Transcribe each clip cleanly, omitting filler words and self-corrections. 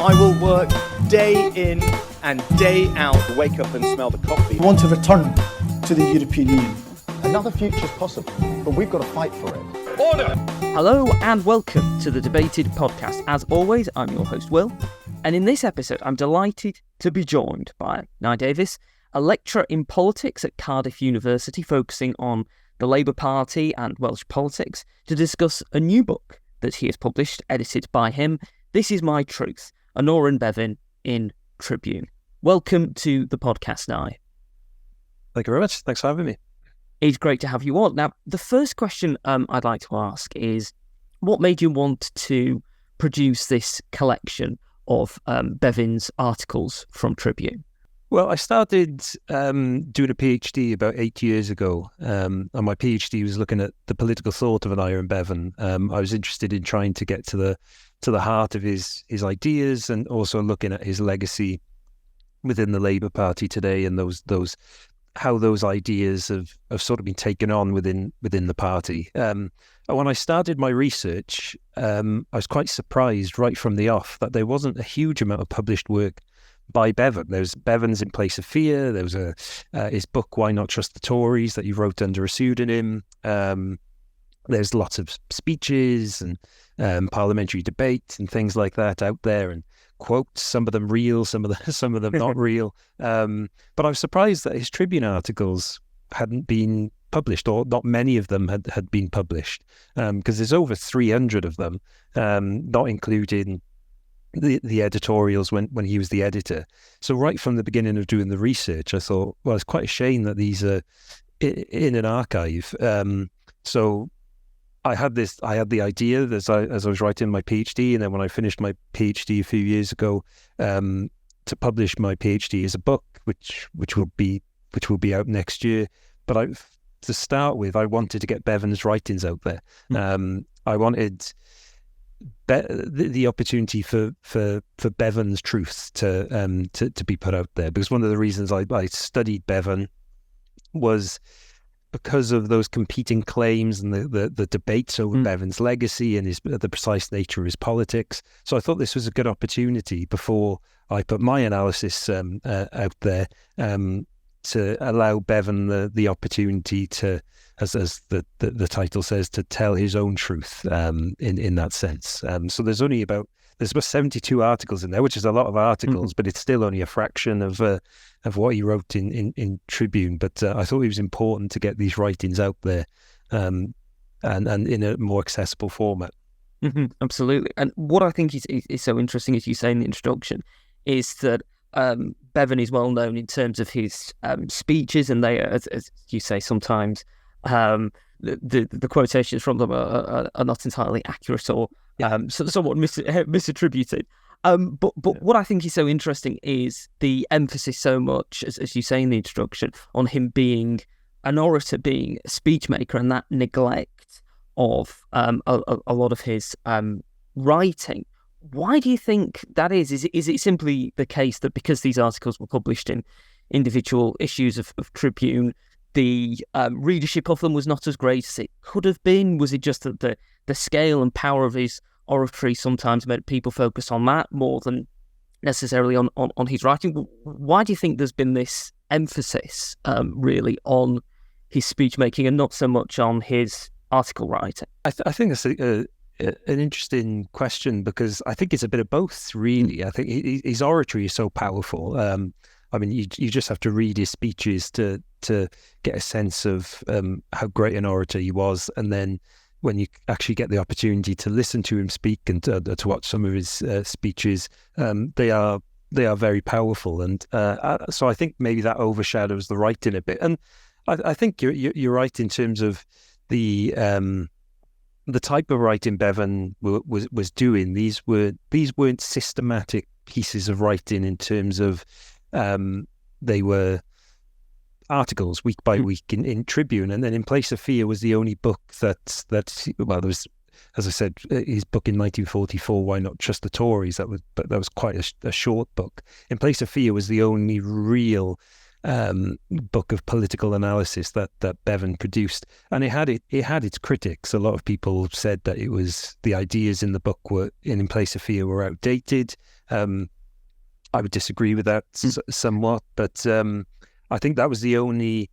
I will work day in and day out. Wake up and smell the coffee. We want to return to the European Union. Another future is possible, but we've got to fight for it. Order! Hello and welcome to the Debated podcast. As always, I'm your host, Will. And in this episode, I'm delighted to be joined by Nye Davies, a lecturer in politics at Cardiff University, focusing on the Labour Party and Welsh politics, to discuss a new book that he has published, edited by him. This is My Truth, Aneurin Bevan in Tribune. Welcome to the podcast, Nye. Thank you very much. Thanks for having me. It's great to have you on. Now, the first question I'd like to ask is, what made you want to produce this collection of Bevan's articles from Tribune? Well, I started doing a PhD about 8 years ago, and my PhD was looking at the political thought of Aneurin Bevan. I was interested in trying to get to the heart of his ideas, and also looking at his legacy within the Labour Party today, and those how those ideas have sort of been taken on within the party. When I started my research, I was quite surprised right from the off that there wasn't a huge amount of published work by Bevan. There's Bevan's In Place of Fear. There was his book Why Not Trust the Tories that he wrote under a pseudonym. There's lots of speeches and parliamentary debate and things like that out there, and quotes, some of them real, some of them not real. But I was surprised that his Tribune articles hadn't been published, or not many of them had been published, because there's over 300 of them, not including the editorials when he was the editor. So right from the beginning of doing the research, I thought, well, it's quite a shame that these are in an archive. So I had the idea as I was writing my PhD, and then when I finished my PhD a few years ago, to publish my PhD as a book, which will be out next year. But to start with, I wanted to get Bevan's writings out there. I wanted the opportunity for Bevan's truth to be put out there, because one of the reasons I studied Bevan was because of those competing claims and the debates over Bevan's legacy and the precise nature of his politics. So I thought this was a good opportunity before I put my analysis out there, to allow Bevan the opportunity to, as the title says, to tell his own truth in that sense. So there's about 72 articles in there, which is a lot of articles, but it's still only a fraction of what he wrote in Tribune. But I thought it was important to get these writings out there, and in a more accessible format. Mm-hmm, absolutely. And what I think is so interesting, as you say in the introduction, is that Bevan is well known in terms of his speeches, and they, as you say, sometimes the quotations from them are not entirely accurate, or somewhat misattributed. But what I think is so interesting is the emphasis so much, as you say in the introduction, on him being an orator, being a speech maker, and that neglect of a lot of his writing. Why do you think that is? Is it simply the case that because these articles were published in individual issues of Tribune, the readership of them was not as great as it could have been? Was it just that the scale and power of his oratory sometimes made people focus on that more than necessarily on his writing? Why do you think there's been this emphasis really on his speech making and not so much on his article writing? I think that's an interesting question, because I think it's a bit of both, really. I think his oratory is so powerful. I mean, you just have to read his speeches to get a sense of how great an orator he was, and then when you actually get the opportunity to listen to him speak and to watch some of his speeches, they are very powerful. And so I think maybe that overshadows the writing a bit. And I think you're right in terms of the type of writing Bevan was doing. These weren't systematic pieces of writing in terms of they were articles week by week in Tribune, and then In Place of Fear was the only book that well, there was, as I said, his book in 1944, Why Not Trust the Tories. That was quite a short book. In Place of Fear was the only real book of political analysis that Bevan produced, and it had its critics. A lot of people said that it was the ideas in the book were in Place of Fear were outdated. I would disagree with that somewhat, but I think that was the only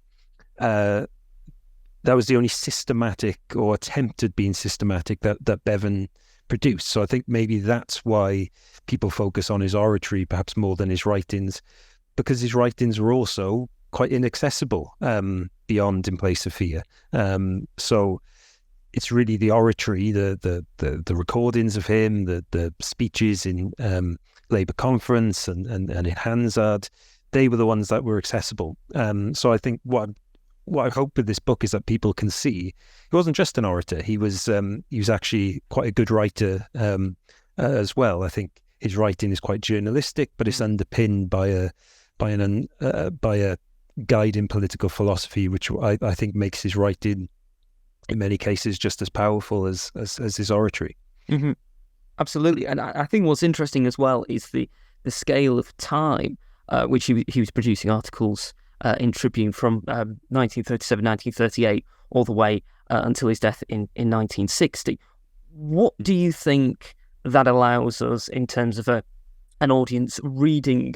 systematic or attempt at being systematic that Bevan produced. So I think maybe that's why people focus on his oratory perhaps more than his writings, because his writings were also quite inaccessible beyond In Place of Fear. So it's really the oratory, the recordings of him, the speeches in Labour Conference and in Hansard. They were the ones that were accessible. So I think what I hope with this book is that people can see he wasn't just an orator. He was actually quite a good writer as well. I think his writing is quite journalistic, but it's underpinned by a guide in political philosophy, which I think makes his writing in many cases just as powerful as his oratory. Mm-hmm. Absolutely, and I think what's interesting as well is the scale of time which he was producing articles in Tribune from 1937, 1938, all the way until his death in 1960. What do you think that allows us in terms of an audience reading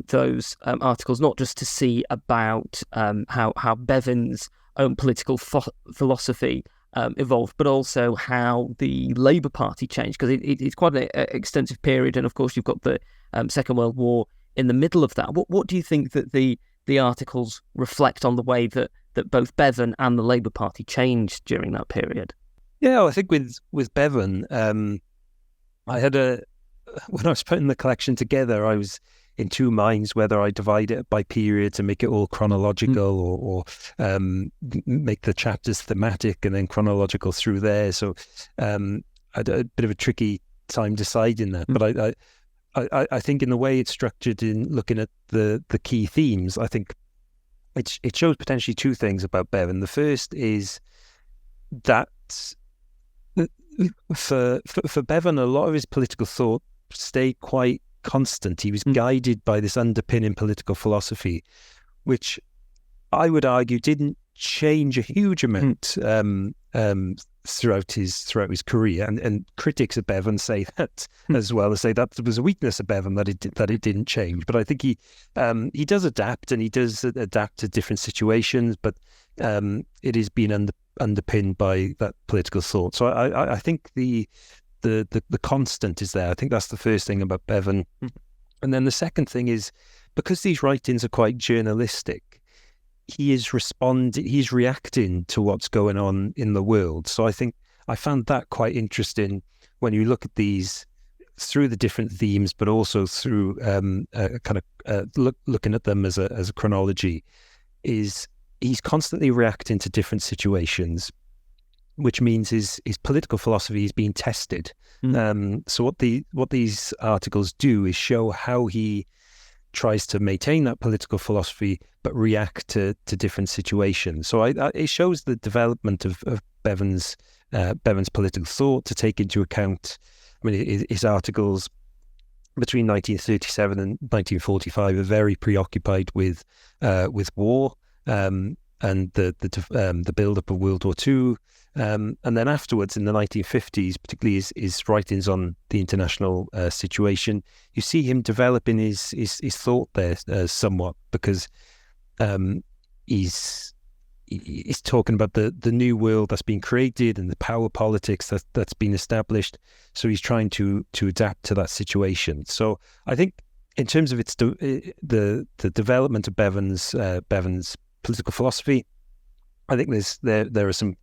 those articles, not just to see about how Bevan's own political philosophy evolved, but also how the Labour Party changed? Because it's quite an extensive period, and of course you've got the Second World War in the middle of that. What do you think that the articles reflect on the way that both Bevan and the Labour Party changed during that period? Yeah, I think with Bevan, I had when I was putting the collection together, I was in two minds whether I divide it by periods and make it all chronological or make the chapters thematic and then chronological through there. So I had a bit of a tricky time deciding that. But I think in the way it's structured in looking at the key themes, I think it shows potentially two things about Bevan. The first is that for Bevan, a lot of his political thought stayed quite constant. He was guided by this underpinning political philosophy, which I would argue didn't change a huge amount throughout his career, and critics of Bevan say that as well, as say that was a weakness of Bevan, that it didn't change. But I think he does adapt, and he does adapt to different situations, but it is being underpinned by that political thought. So I think the constant is there. I think that's the first thing about Bevan. And then the second thing is, because these writings are quite journalistic, he's reacting to what's going on in the world. So I think I found that quite interesting when you look at these through the different themes, but also through looking at them as a chronology. Is he's constantly reacting to different situations, which means his political philosophy is being tested. So what these articles do is show how he tries to maintain that political philosophy but react to different situations. So it shows the development of Bevan's political thought, to take into account. I mean, his articles between 1937 and 1945 are very preoccupied with war and the build-up of World War II. And then afterwards, in the 1950s, particularly his writings on the international situation, you see him developing his thought there somewhat, because he's talking about the new world that's been created and the power politics that's been established. So he's trying to adapt to that situation. So I think in terms of the development of Bevan's political philosophy, I think there are some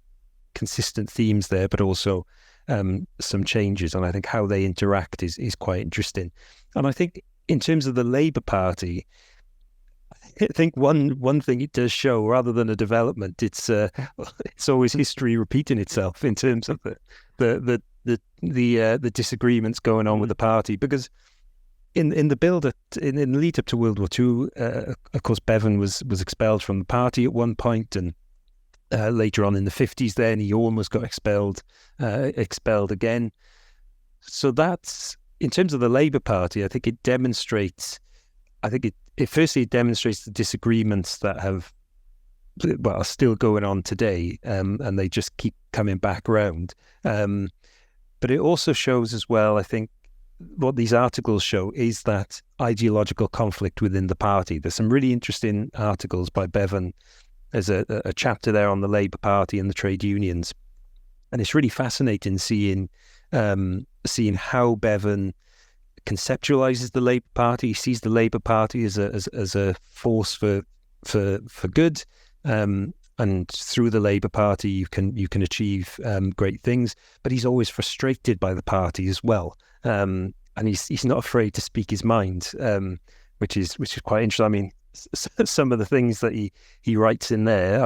consistent themes there, but also some changes, and I think how they interact is quite interesting. And I think in terms of the Labour Party, I think one thing it does show, rather than a development, it's always history repeating itself in terms of the disagreements going on with the party, because in the lead up to World War II, of course, Bevan was expelled from the party at one point, and later on in the 50s, then he almost got expelled again. So that's, in terms of the Labour Party, I think it demonstrates, it demonstrates the disagreements that are still going on today, and they just keep coming back around. But it also shows as well, I think, what these articles show is that ideological conflict within the party. There's some really interesting articles by Bevan. There's a chapter there on the Labour Party and the trade unions. And it's really fascinating seeing how Bevan conceptualizes the Labour Party. He sees the Labour Party as a force for good, and through the Labour Party you can achieve great things. But he's always frustrated by the party as well, and he's not afraid to speak his mind, which is quite interesting. I mean, some of the things that he writes in there,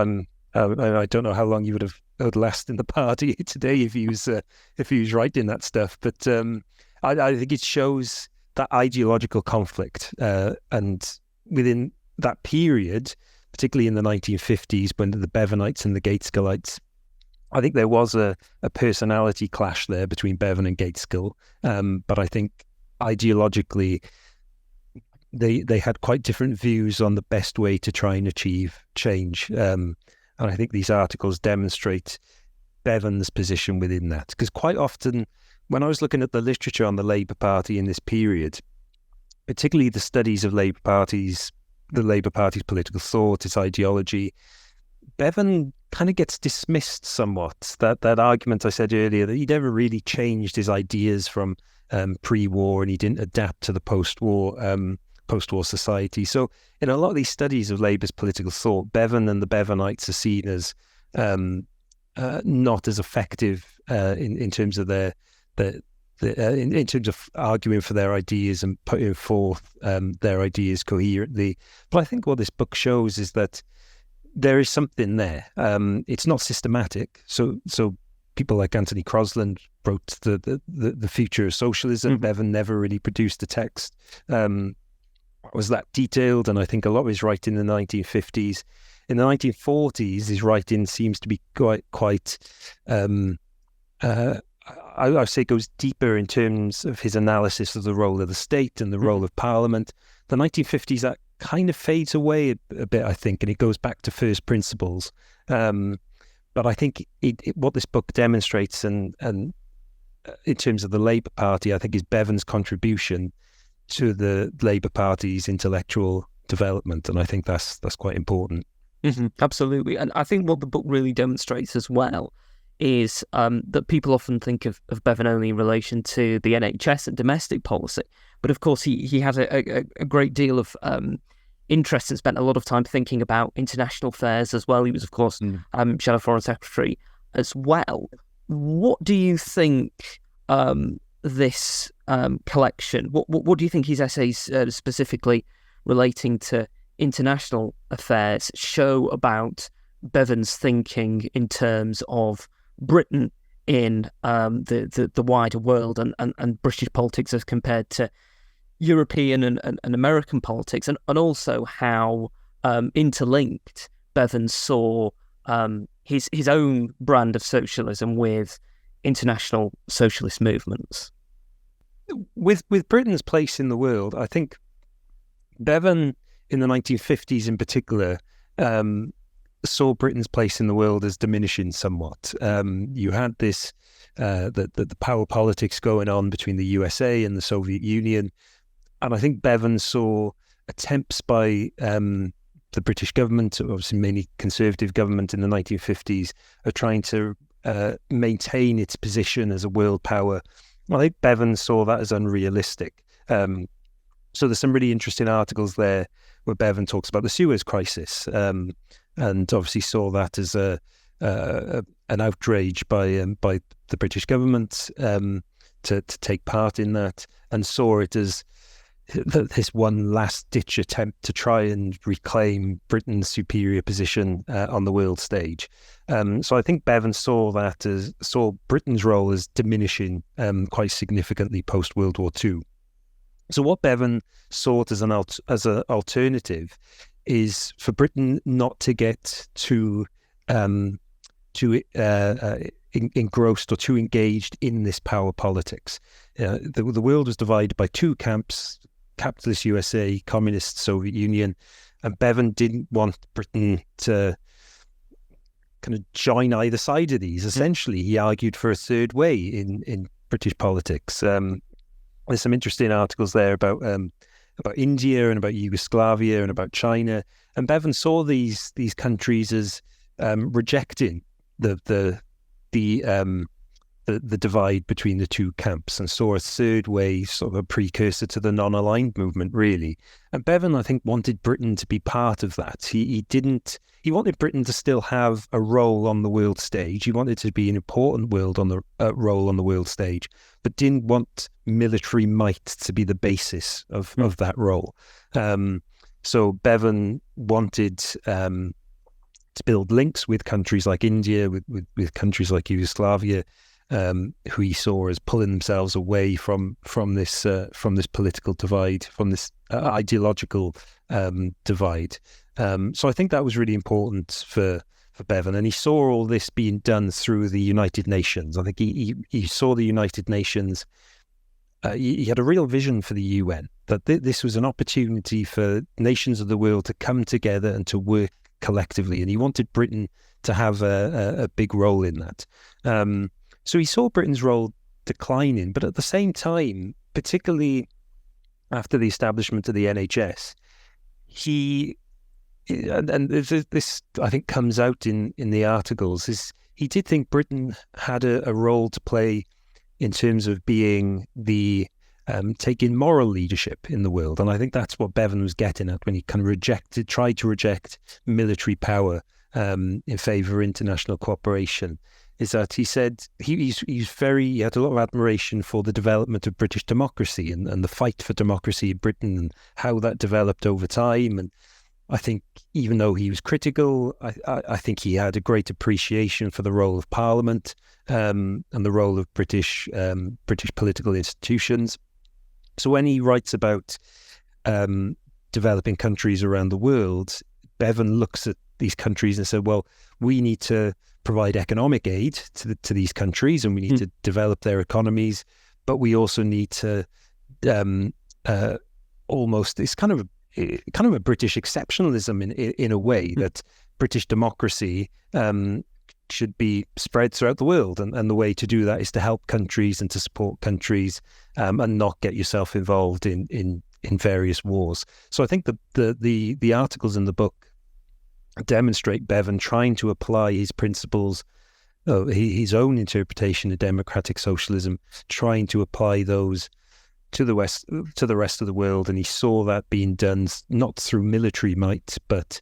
I don't know how long you would last in the party today if he was writing that stuff, but I think it shows that ideological conflict, and within that period, particularly in the 1950s, when the Bevanites and the Gaitskillites, I think there was a personality clash there between Bevan and Gaitskill, but I think ideologically they had quite different views on the best way to try and achieve change. And I think these articles demonstrate Bevan's position within that. Because quite often, when I was looking at the literature on the Labour Party in this period, particularly the studies of the Labour Party's political thought, its ideology, Bevan kind of gets dismissed somewhat. That argument I said earlier, that he never really changed his ideas from pre-war, and he didn't adapt to the post-war society. So in a lot of these studies of Labour's political thought, Bevan and the Bevanites are seen as not as effective in terms of in terms of arguing for their ideas and putting forth their ideas coherently. But I think what this book shows is that there is something there. It's not systematic. So people like Anthony Crosland wrote the Future of Socialism. Mm-hmm. Bevan never really produced a text was that detailed, and I think a lot of his writing in the 1950s. In the 1940s, his writing seems to be quite I would say goes deeper in terms of his analysis of the role of the state and the role of Parliament. The 1950s, that kind of fades away a bit, I think, and it goes back to first principles. But I think what this book demonstrates, and in terms of the Labour Party, I think is Bevan's contribution to the Labour Party's intellectual development, and I think that's quite important. Mm-hmm, absolutely. And I think what the book really demonstrates as well is that people often think of Bevan only in relation to the NHS and domestic policy. But of course, he had a great deal of interest and spent a lot of time thinking about international affairs as well. He was, of course, Shadow Foreign Secretary as well. What do you think this collection, what do you think his essays specifically relating to international affairs show about Bevan's thinking in terms of Britain in the wider world and British politics as compared to European and American politics, and also how interlinked Bevan saw his own brand of socialism with international socialist movements? With Britain's place in the world, I think Bevan in the 1950s in particular saw Britain's place in the world as diminishing somewhat. You had this the power politics going on between the USA and the Soviet Union, and I think Bevan saw attempts by the British government, obviously mainly conservative government in the 1950s, of trying to maintain its position as a world power. I think Bevan saw that as unrealistic. So there's some really interesting articles there where Bevan talks about the Suez Crisis, and obviously saw that as an outrage by the British government to take part in that, and saw it as this one last-ditch attempt to try and reclaim Britain's superior position on the world stage. So I think Bevan saw Britain's role as diminishing quite significantly post-World War II. So what Bevan sought as an alternative is for Britain not to get too engrossed or too engaged in this power politics. The world was divided by two camps. capitalist USA, communist Soviet Union, and Bevan didn't want Britain to kind of join either side of these. Essentially, he argued for a third way in British politics. There's some interesting articles there about India and about Yugoslavia and about China. And Bevan saw these countries as rejecting the divide between the two camps, and saw a third way, sort of a precursor to the non-aligned movement, really. And Bevan, I think, wanted Britain to be part of that. He wanted Britain to still have a role on the world stage. He wanted to be an important role on the world stage, but didn't want military might to be the basis of that role. So Bevan wanted to build links with countries like India, with countries like Yugoslavia, who he saw as pulling themselves away from this political divide, from this ideological divide. So I think that was really important for Bevan, and he saw all this being done through the United Nations. I think he saw the United Nations. He had a real vision for the UN, that this was an opportunity for nations of the world to come together and to work collectively, and he wanted Britain to have a big role in that. So he saw Britain's role declining, but at the same time, particularly after the establishment of the NHS, and this I think comes out in the articles, is he did think Britain had a role to play in terms of being taking moral leadership in the world. And I think that's what Bevan was getting at when he kind of tried to reject military power in favour of international cooperation, is that he said he had a lot of admiration for the development of British democracy and the fight for democracy in Britain and how that developed over time. And I think even though he was critical, I think he had a great appreciation for the role of Parliament and the role of British political institutions. So when he writes about developing countries around the world, Bevan looks at these countries and said, well, we need to provide economic aid to these countries, and we need to develop their economies, but we also need to almost, it's kind of a British exceptionalism in a way, that British democracy should be spread throughout the world, and the way to do that is to help countries and to support countries, and not get yourself involved in various wars. So I think the articles in the book demonstrate Bevan trying to apply his principles, his own interpretation of democratic socialism, trying to apply those to the rest of the world, and he saw that being done not through military might, but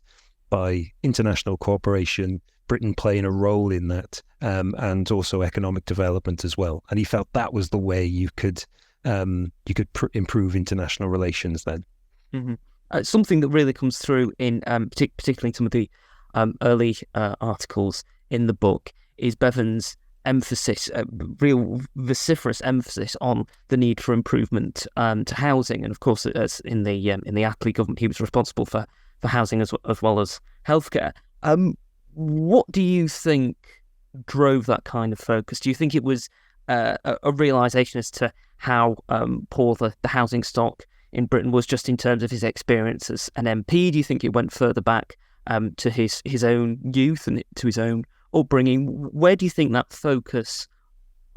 by international cooperation, Britain playing a role in that, and also economic development as well. And he felt that was the way you could improve international relations then. Mm-hmm. Something that really comes through in particularly some of the early articles in the book is Bevan's emphasis, real vociferous emphasis on the need for improvement to housing. And of course, as in the Attlee government, he was responsible for housing as well as healthcare. What do you think drove that kind of focus? Do you think it was a realisation as to how poor the housing stock in Britain was, just in terms of his experience as an MP? Do you think it went further back to his own youth and to his own upbringing? Where do you think that focus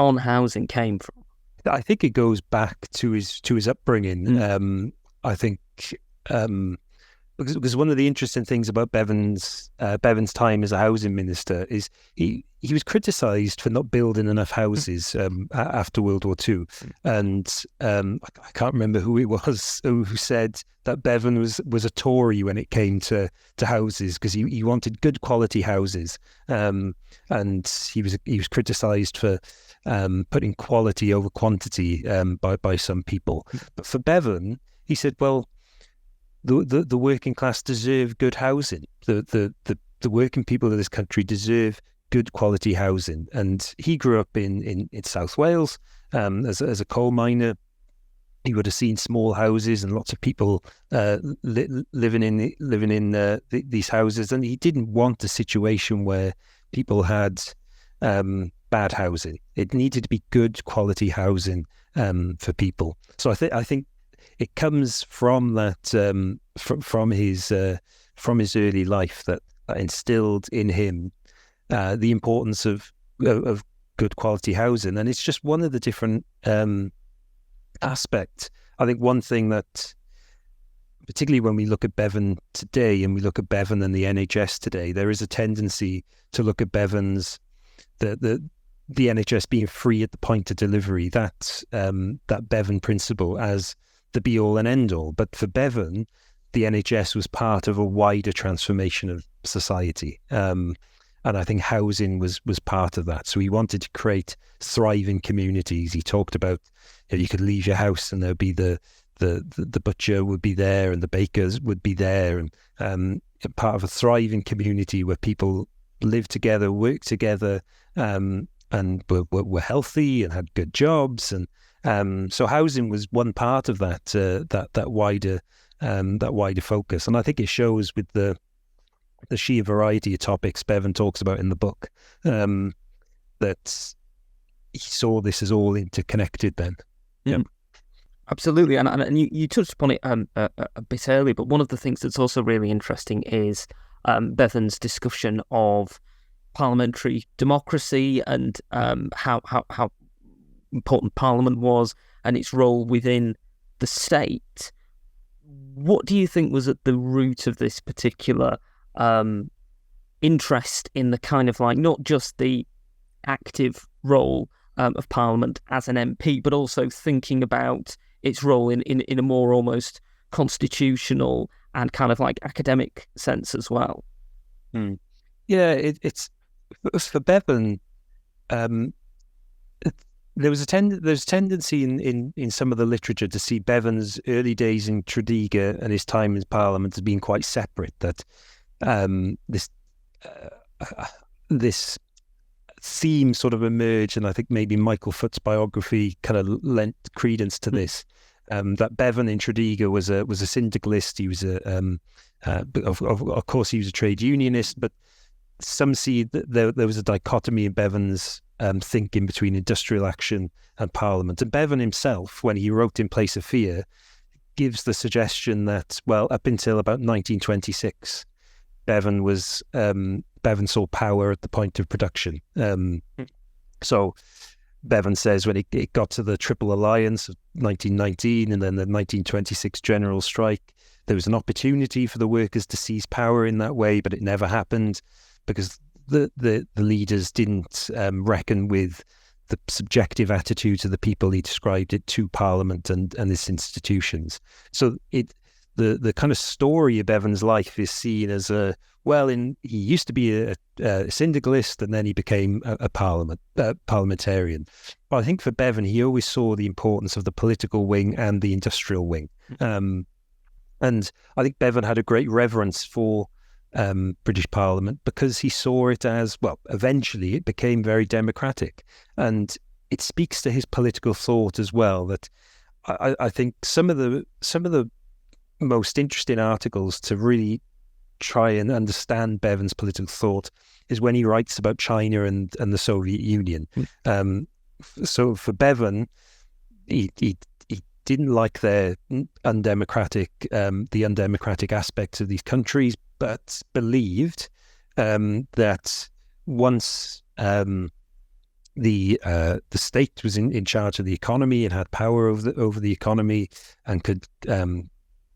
on housing came from? I think it goes back to his upbringing. I think because one of the interesting things about Bevan's time as a housing minister is he was criticised for not building enough houses after World War II, and I can't remember who it was who said that Bevan was a Tory when it came to houses, because he wanted good quality houses, and he was criticised for putting quality over quantity by some people. But for Bevan, he said, well, the working class deserve good housing. The working people of this country deserve good quality housing. And he grew up in South Wales as a coal miner. He would have seen small houses and lots of people living in these houses, and he didn't want a situation where people had bad housing. It needed to be good quality housing for people. So I think it comes from that from his early life that instilled in him the importance of good quality housing, and it's just one of the different aspects. I think one thing that, particularly when we look at Bevan today and we look at Bevan and the NHS today, there is a tendency to look at Bevan's the NHS being free at the point of delivery, that Bevan principle as the be all and end all. But for Bevan, the NHS was part of a wider transformation of society. And I think housing was part of that. So he wanted to create thriving communities. He talked about, you could leave your house and there'd be the butcher would be there and the bakers would be there, and part of a thriving community where people lived together, worked together, and were healthy and had good jobs. And so housing was one part of that wider focus. And I think it shows with the sheer variety of topics Bevan talks about in the book, that he saw this as all interconnected then. Yeah. Absolutely, and you touched upon it a bit earlier, but one of the things that's also really interesting is Bevan's discussion of parliamentary democracy and how important Parliament was and its role within the state. What do you think was at the root of this particular interest in the kind of like not just the active role of Parliament as an MP, but also thinking about its role in a more almost constitutional and kind of like academic sense as well? Yeah, it's for Bevan. There's a tendency in some of the literature to see Bevan's early days in Tredegar and his time in Parliament as being quite separate. That this theme sort of emerged, and I think maybe Michael Foot's biography kind of lent credence to this. That Bevan in Tredegar was a syndicalist. He was of course he was a trade unionist, but some see that there was a dichotomy in Bevan's thinking between industrial action and Parliament. And Bevan himself, when he wrote In Place of Fear, gives the suggestion that, well, up until about 1926, Bevan saw power at the point of production. So Bevan says when it got to the Triple Alliance of 1919 and then the 1926 general strike, there was an opportunity for the workers to seize power in that way, but it never happened because the leaders didn't reckon with the subjective attitudes of the people. He described it to Parliament and its institutions. So the kind of story of Bevan's life is seen as he used to be a syndicalist and then he became a parliamentarian. But I think for Bevan, he always saw the importance of the political wing and the industrial wing. And I think Bevan had a great reverence for British Parliament because he saw it as, well, eventually it became very democratic. And it speaks to his political thought as well, that I think some of the most interesting articles to really try and understand Bevan's political thought is when he writes about China and the Soviet Union. So for Bevan, he didn't like the undemocratic aspects of these countries, but believed that once the state was in charge of the economy and had power over the economy and could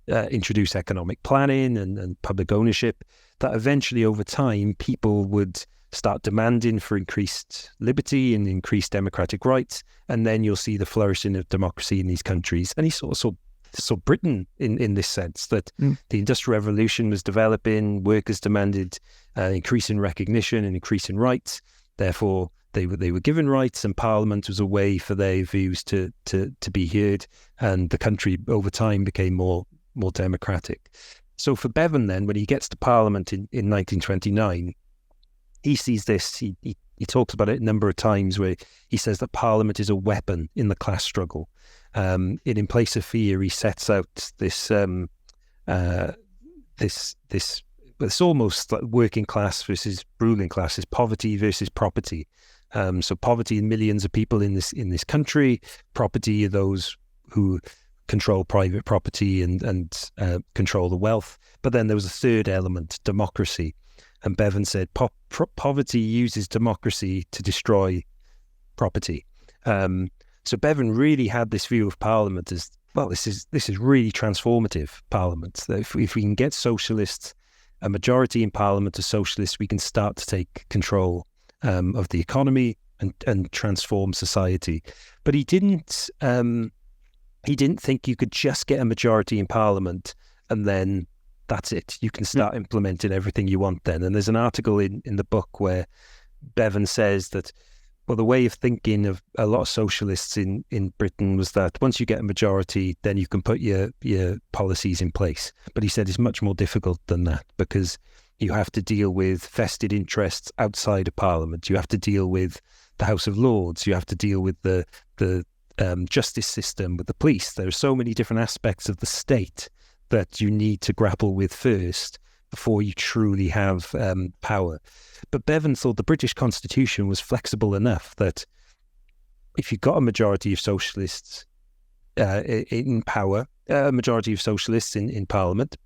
introduce economic planning and public ownership, that eventually over time people would start demanding for increased liberty and increased democratic rights, and then you'll see the flourishing of democracy in these countries. And he saw Britain in this sense, that the Industrial Revolution was developing, workers demanded increasing recognition and increasing rights, therefore they were given rights, and Parliament was a way for their views to be heard, and the country over time became more democratic. So for Bevan then, when he gets to Parliament in 1929, he sees this, he talks about it a number of times where he says that Parliament is a weapon in the class struggle. In Place of Fear, he sets out this it's almost like working class versus ruling classes, poverty versus property. So poverty in millions of people in this country, property of those who control private property and control the wealth. But then there was a third element, democracy. And Bevan said poverty uses democracy to destroy property. So Bevan really had this view of Parliament as, well, this is really transformative Parliament. If we can get socialists, a majority in Parliament of socialists, we can start to take control of the economy and transform society. But he didn't think you could just get a majority in Parliament and then that's it. You can start implementing everything you want then. And there's an article in the book where Bevan says that, well, the way of thinking of a lot of socialists in Britain was that once you get a majority, then you can put your policies in place. But he said it's much more difficult than that because you have to deal with vested interests outside of Parliament. You have to deal with the House of Lords. You have to deal with the justice system, with the police. There are so many different aspects of the state that you need to grapple with first before you truly have power. But Bevan thought the British Constitution was flexible enough that if you got a majority of socialists in power, a majority of socialists in Parliament,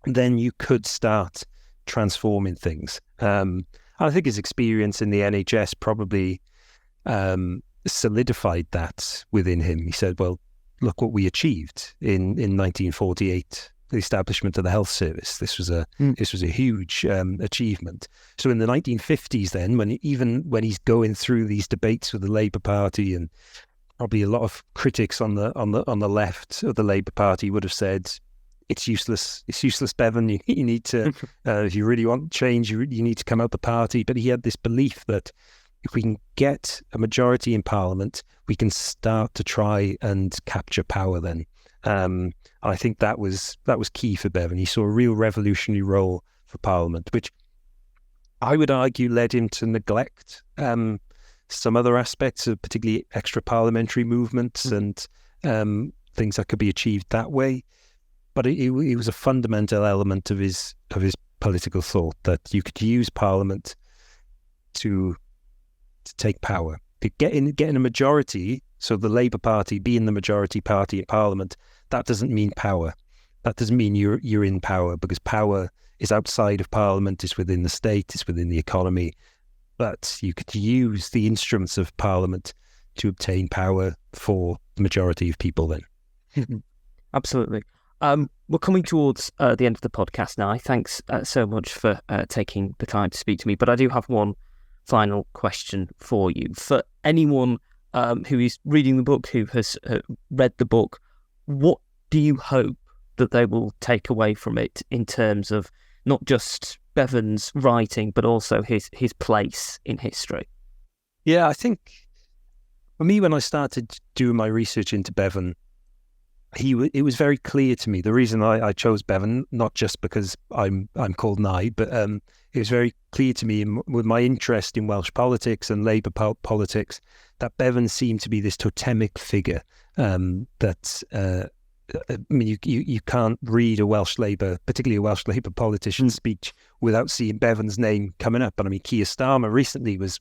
then you could start transforming things. I think his experience in the NHS probably solidified that within him. He said, well, look what we achieved in 1948, the establishment of the health service. This was a huge achievement. So in the 1950s then, when he's going through these debates with the Labour Party, and probably a lot of critics on the left of the Labour Party would have said, it's useless, Bevan. You need to, if you really want change, you need to come out the party. But he had this belief that if we can get a majority in Parliament, we can start to try and capture power then. I think that was key for Bevan. He saw a real revolutionary role for Parliament, which I would argue led him to neglect some other aspects of particularly extra parliamentary movements and things that could be achieved that way. But it was a fundamental element of his political thought that you could use Parliament to take power, to get in a majority. So the Labour Party being the majority party in Parliament, that doesn't mean power. That doesn't mean you're in power, because power is outside of Parliament, it's within the state, it's within the economy. But you could use the instruments of Parliament to obtain power for the majority of people then. Absolutely. We're coming towards the end of the podcast now. Thanks so much for taking the time to speak to me. But I do have one final question for you. For anyone who is reading the book, who has read the book, what do you hope that they will take away from it in terms of not just Bevan's writing, but also his place in history? Yeah, I think for me, when I started doing my research into Bevan, it was very clear to me. The reason I chose Bevan, not just because I'm called Nye, but it was very clear to me with my interest in Welsh politics and Labour politics that Bevan seemed to be this totemic figure. I mean, you can't read a Welsh Labour, particularly a Welsh Labour politician's speech, without seeing Bevan's name coming up. And I mean, Keir Starmer recently was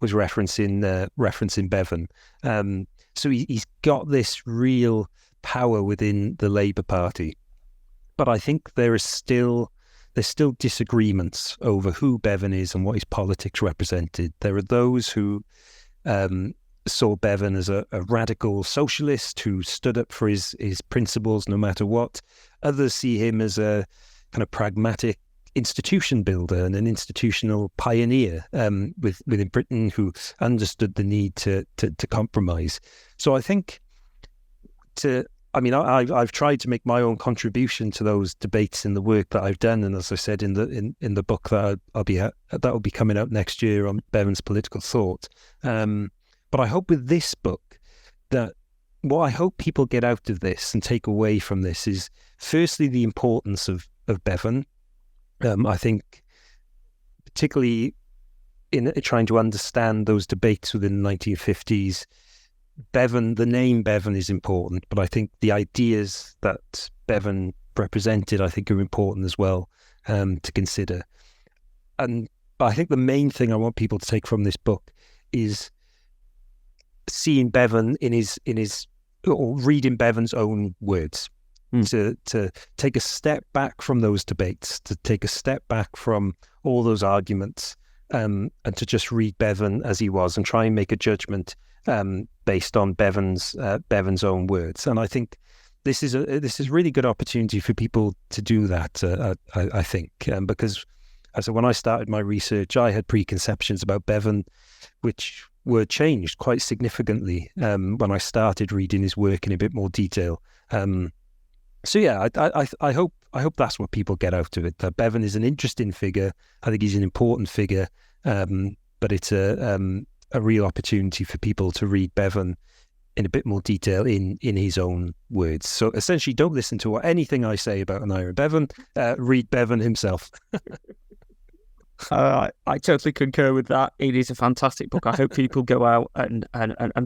referencing Bevan. So he's got this real power within the Labour Party. But I think there's still disagreements over who Bevan is and what his politics represented. There are those who saw Bevan as a radical socialist who stood up for his principles no matter what. Others see him as a kind of pragmatic institution builder and an institutional pioneer within Britain who understood the need to compromise. So I think I've tried to make my own contribution to those debates in the work that I've done, and as I said in the book that will be coming out next year on Bevan's political thought. But I hope with this book that what I hope people get out of this and take away from this is firstly the importance of Bevan. I think particularly in trying to understand those debates within the 1950s. Bevan, the name Bevan is important, but I think the ideas that Bevan represented, I think, are important as well to consider. And I think the main thing I want people to take from this book is seeing Bevan in his or reading Bevan's own words, to take a step back from those debates, to take a step back from all those arguments, and to just read Bevan as he was and try and make a judgment based on Bevan's own words. And I think this is a really good opportunity for people to do that. I think because when I started my research, I had preconceptions about Bevan, which were changed quite significantly when I started reading his work in a bit more detail. So yeah, I hope that's what people get out of it. That Bevan is an interesting figure. I think he's an important figure, but it's a real opportunity for people to read Bevan in a bit more detail in his own words. So essentially, don't listen to anything I say about Aneurin Bevan. Read Bevan himself. I totally concur with that. It is a fantastic book. I hope people go out and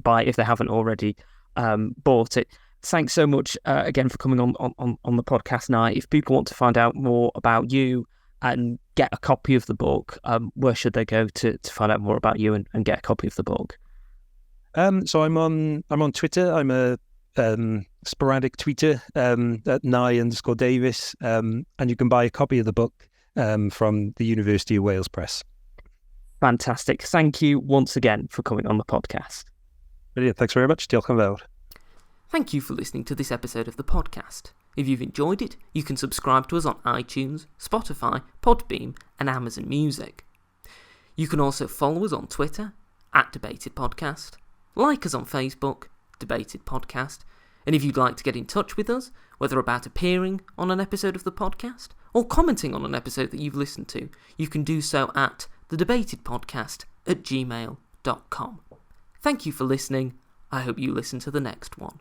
buy it if they haven't already bought it. Thanks so much again for coming on the podcast, Nye. If people want to find out more about you and get a copy of the book, where should they go to find out more about you and get a copy of the book? So I'm on Twitter. I'm a sporadic tweeter at Nye_Davies, and you can buy a copy of the book from the University of Wales Press. Fantastic. Thank you once again for coming on the podcast. Brilliant. Thanks very much. Diolch yn fawr. Thank you for listening to this episode of the podcast. If you've enjoyed it, you can subscribe to us on iTunes, Spotify, Podbean and Amazon Music. You can also follow us on Twitter, @DebatedPodcast, like us on Facebook, Debated Podcast, and if you'd like to get in touch with us, whether about appearing on an episode of the podcast or commenting on an episode that you've listened to, you can do so at thedebatedpodcast@gmail.com. Thank you for listening. I hope you listen to the next one.